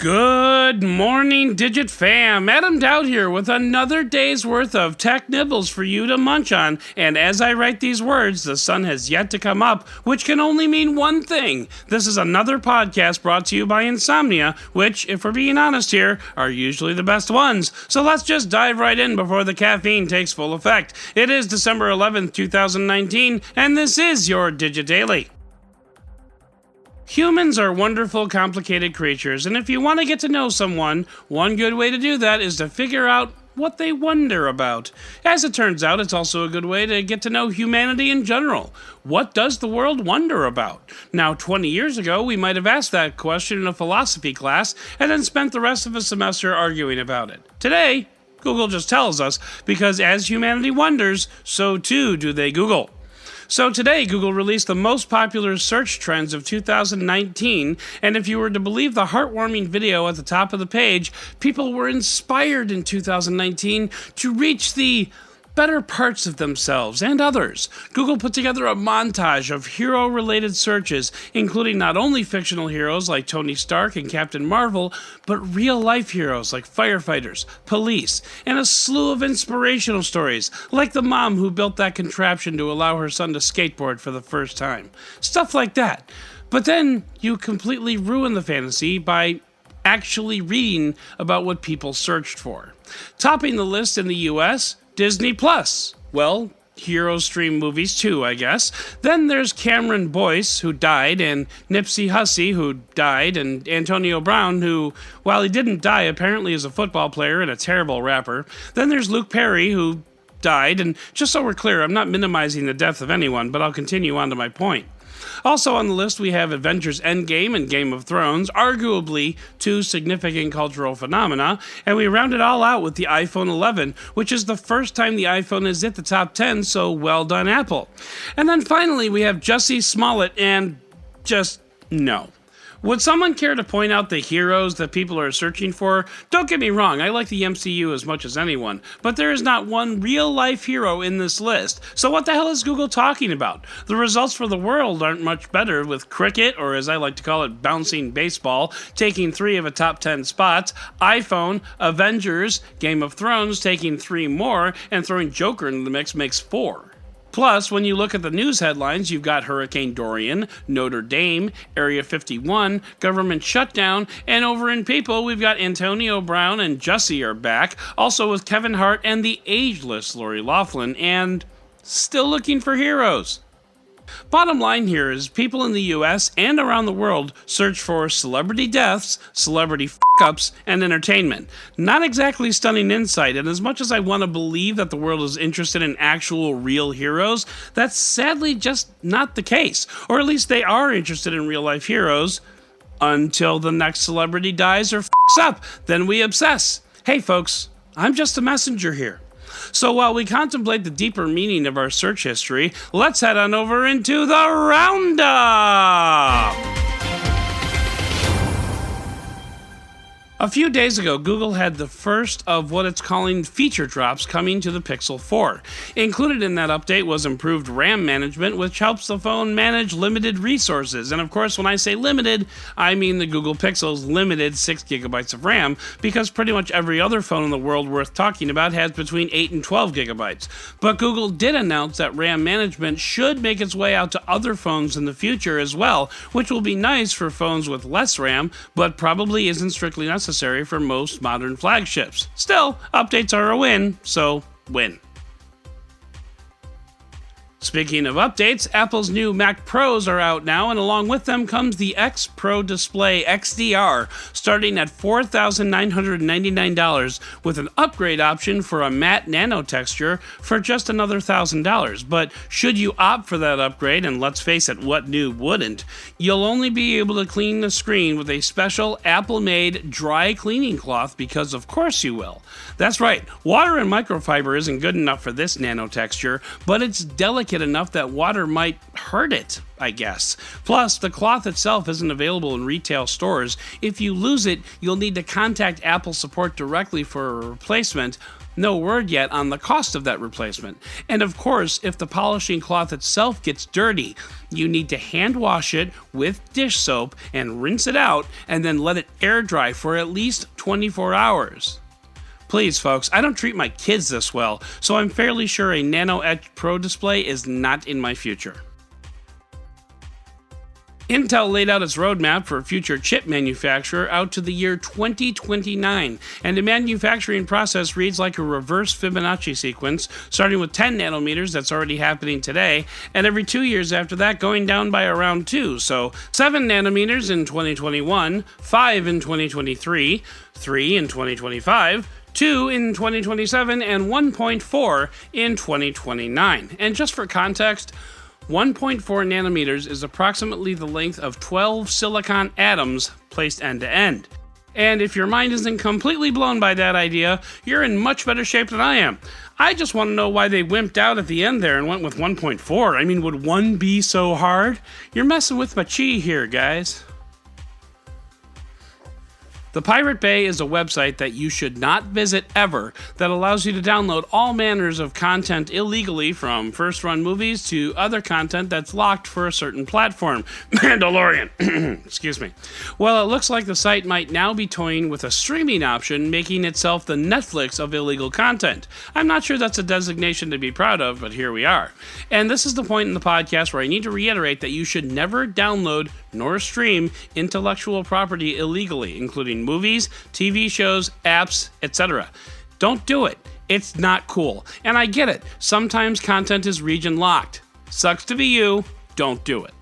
Good morning, Digit fam. Adam Doud here with another day's worth of tech nibbles for you to munch on. And as I write these words, the sun has yet to come up, which can only mean one thing. This is another podcast brought to you by Insomnia, which, if we're being honest here, are usually the best ones. So let's just dive right in before the caffeine takes full effect. It is December 11th, 2019, and this is your Digit Daily. Humans are wonderful, complicated creatures, and if you want to get to know someone, one good way to do that is to figure out what they wonder about. As it turns out, it's also a good way to get to know humanity in general. What does the world wonder about? Now, 20 years ago, we might have asked that question in a philosophy class and then spent the rest of a semester arguing about it. Today, Google just tells us, because as humanity wonders, so too do they Google. So today, Google released the most popular search trends of 2019, and if you were to believe the heartwarming video at the top of the page, people were inspired in 2019 to reach the better parts of themselves and others. Google put together a montage of hero-related searches, including not only fictional heroes like Tony Stark and Captain Marvel, but real-life heroes like firefighters, police, and a slew of inspirational stories, like the mom who built that contraption to allow her son to skateboard for the first time. Stuff like that. But then you completely ruin the fantasy by actually reading about what people searched for. Topping the list in the US, Disney Plus. Well, Heroes stream movies too, I guess. Then there's Cameron Boyce, who died, and Nipsey Hussey, who died, and Antonio Brown, who, while he didn't die, apparently is a football player and a terrible rapper. Then there's Luke Perry, who died, and just so we're clear, I'm not minimizing the death of anyone, but I'll continue on to my point. Also on the list, we have Avengers Endgame and Game of Thrones, arguably two significant cultural phenomena, and we round it all out with the iPhone 11, which is the first time the iPhone has hit the top 10, so well done, Apple. And then finally, we have Jussie Smollett and just no. Would someone care to point out the heroes that people are searching for? Don't get me wrong, I like the MCU as much as anyone, but there is not one real-life hero in this list. So what the hell is Google talking about? The results for the world aren't much better, with cricket, or as I like to call it, bouncing baseball, taking 3 of the top 10 spots, iPhone, Avengers, Game of Thrones taking 3 more, and throwing Joker into the mix makes 4. Plus, when you look at the news headlines, you've got Hurricane Dorian, Notre Dame, Area 51, government shutdown, and over in People, we've got Antonio Brown and Jussie are back, also with Kevin Hart and the ageless Lori Loughlin, and still looking for heroes. Bottom line here is people in the US and around the world search for celebrity deaths, celebrity f***ups, and entertainment. Not exactly stunning insight, and as much as I want to believe that the world is interested in actual real heroes, that's sadly just not the case. Or at least they are interested in real-life heroes until the next celebrity dies or f***s up. Then we obsess. Hey folks, I'm just a messenger here. So while we contemplate the deeper meaning of our search history, let's head on over into the Roundup! A few days ago, Google had the first of what it's calling feature drops coming to the Pixel 4. Included in that update was improved RAM management, which helps the phone manage limited resources. And of course, when I say limited, I mean the Google Pixel's limited 6 gigabytes of RAM, because pretty much every other phone in the world worth talking about has between 8 and 12 gigabytes. But Google did announce that RAM management should make its way out to other phones in the future as well, which will be nice for phones with less RAM, but probably isn't strictly necessary for most modern flagships. Still, updates are a win, so win. Speaking of updates, Apple's new Mac Pros are out now, and along with them comes the Mac Pro Display XDR, starting at $4,999 with an upgrade option for a matte nano texture for just another $1,000. But should you opt for that upgrade, and let's face it, what new wouldn't, you'll only be able to clean the screen with a special Apple-made dry cleaning cloth, because of course you will. That's right, water and microfiber isn't good enough for this nano texture, but it's delicate enough that water might hurt it, I guess. Plus, the cloth itself isn't available in retail stores. If you lose it, you'll need to contact Apple support directly for a replacement, No word yet on the cost of that replacement. And of course, if the polishing cloth itself gets dirty, you need to hand wash it with dish soap and rinse it out and then let it air dry for at least 24 hours. Please, folks, I don't treat my kids this well, so I'm fairly sure a Nano Etch Pro display is not in my future. Intel laid out its roadmap for future chip manufacturer out to the year 2029, and the manufacturing process reads like a reverse Fibonacci sequence, starting with 10 nanometers, that's already happening today, and every 2 years after that going down by around 2, so 7 nanometers in 2021, 5 in 2023, 3 in 2025, 2 in 2027, and 1.4 in 2029. And just for context, 1.4 nanometers is approximately the length of 12 silicon atoms placed end to end. And if your mind isn't completely blown by that idea, you're in much better shape than I am. I just want to know why they wimped out at the end there and went with 1.4. I mean, would 1 be so hard? You're messing with my chi here, guys. The Pirate Bay is a website that you should not visit ever that allows you to download all manners of content illegally, from first-run movies to other content that's locked for a certain platform. Mandalorian. Excuse me. Well, it looks like the site might now be toying with a streaming option, making itself the Netflix of illegal content. I'm not sure that's a designation to be proud of, but here we are. And this is the point in the podcast where I need to reiterate that you should never download nor stream intellectual property illegally, including movies, TV shows, apps, etc. Don't do it. It's not cool. And I get it. Sometimes content is region locked. Sucks to be you. Don't do it.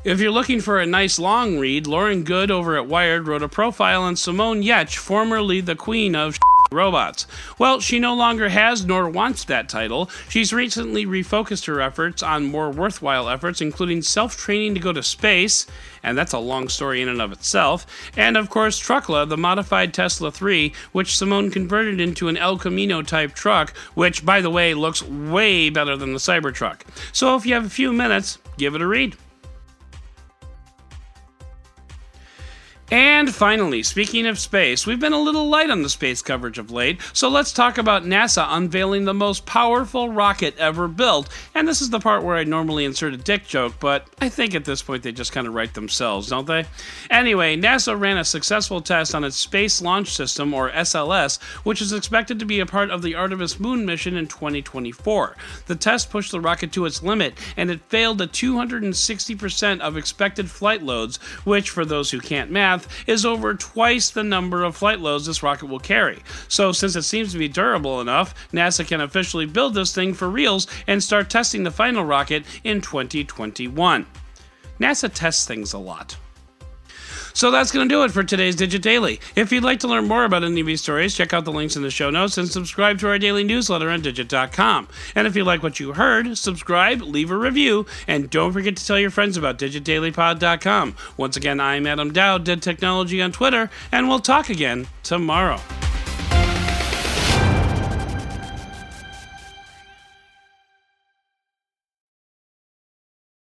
If you're looking for a nice long read, Lauren Good over at Wired wrote a profile on Simone Giertz, formerly the queen of robots. Well, she no longer has nor wants that title. She's recently refocused her efforts on more worthwhile efforts, including self-training to go to space, and that's a long story in and of itself, and of course Truckla, the modified Tesla 3, which Simone converted into an El Camino type truck, which, by the way, looks way better than the Cybertruck. So if you have a few minutes, give it a read. And finally, speaking of space, we've been a little light on the space coverage of late, so let's talk about NASA unveiling the most powerful rocket ever built. And this is the part where I normally insert a dick joke, but I think at this point they just kind of write themselves, don't they? Anyway, NASA ran a successful test on its Space Launch System, or SLS, which is expected to be a part of the Artemis moon mission in 2024. The test pushed the rocket to its limit, and it failed at 260% of expected flight loads, which, for those who can't math, is over twice the number of flight loads this rocket will carry. So since it seems to be durable enough, NASA can officially build this thing for reals and start testing the final rocket in 2021. NASA tests things a lot. So that's going to do it for today's Digit Daily. If you'd like to learn more about any of these stories, check out the links in the show notes and subscribe to our daily newsletter on digit.com. And if you like what you heard, subscribe, leave a review, and don't forget to tell your friends about digitdailypod.com. Once again, I'm Doud, Dead Technology on Twitter, and we'll talk again tomorrow.